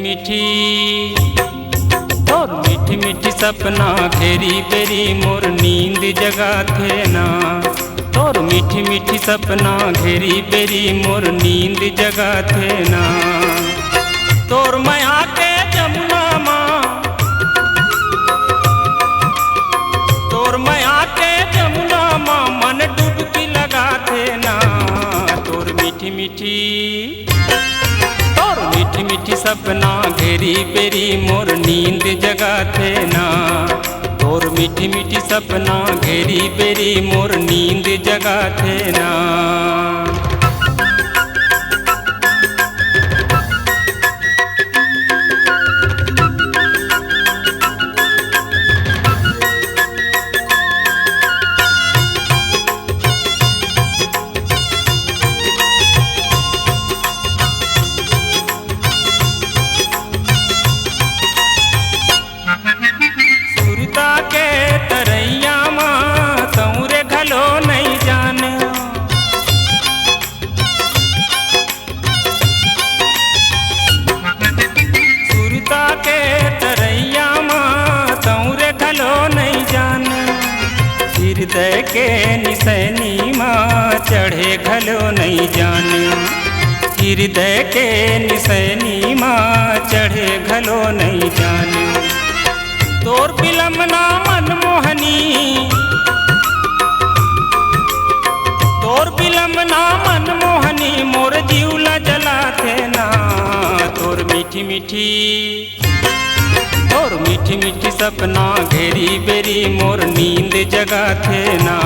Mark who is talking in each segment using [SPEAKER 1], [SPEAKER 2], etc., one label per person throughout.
[SPEAKER 1] मीठी और मीठी मीठी सपना घेरी बेरी मोर नींद जगाथे ना। और मीठी मीठी सपना घेरी बेरी मोर नींद जगाथे ना। तोर माया के जमुना माँ, तोर माया के जमुना माँ मन डुबकी लगाथे ना। तोर मीठी मीठी मीठी मीठी सपना घेरी बेरी मोर नींद जगाथे ना। और मीठी मीठी सपना घेरी बेरी मोर नींद जगाथे ना। हृदय के निसैनी माँ चढ़े घलो नहीं जाने। हृदय के निसैनी माँ चढ़े घलो नहीं जाने। तोर बिलमना मन मोहनी, तोर बिलमना मन मोहनी मोर जीवला जलाथे ना। तोर मीठी मीठी और मीठी मीठी सपना घेरी बेरी मोर नींद जगाथे ना।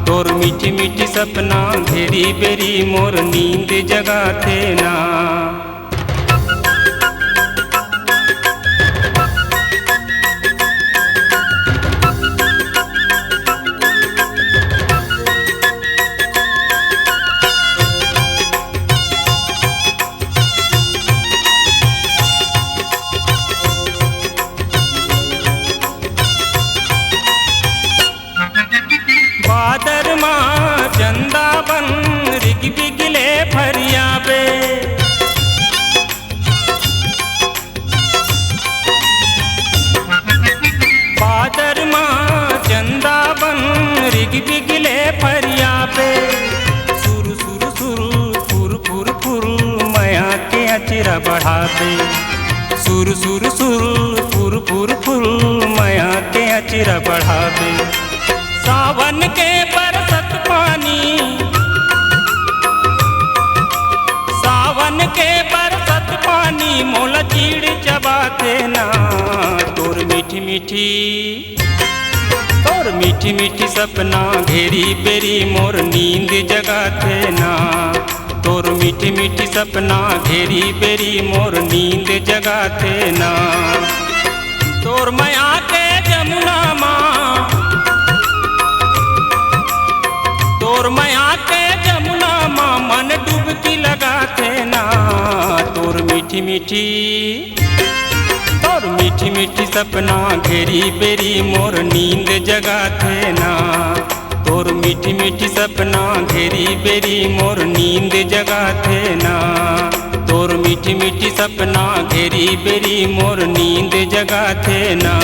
[SPEAKER 1] तोर मीठी मीठी सपना घेरी बेरी मोर नींद जगाथे ना। बादर माँ चंदा बन रिग बिगले फरियाबे। बादर माँ चंदा बन रिग बिगले फरियाबे। सुर सुर सुर फुर फुर फुर माया के अचरा बढ़ाबे। सुर सुर सुर फुर फुर फुर माया के अचरा बढ़ाबे। सावन के बरसत पानी, सावन के बरसत पानी मोला चीड़ चबाथे ना। तोर मीठी मीठी और मीठी मीठी सपना घेरी बेरी मोर नींद जगाथे ना। तोर मीठी मीठी सपना घेरी बेरी मोर नींद जगाथे ना। तोर माया के जमुना माँ, तोर माया के जमुना माँ मन डुबकी लगाथे ना। तोर मीठी मीठी और मीठी मीठी सपना घेरी बेरी मोर नींद जगाथे ना। तोर मीठी मीठी सपना घेरी बेरी मोर नींद जगाथे ना। तोर मीठी मीठी सपना घेरी बेरी मोर नींद जगाथे ना।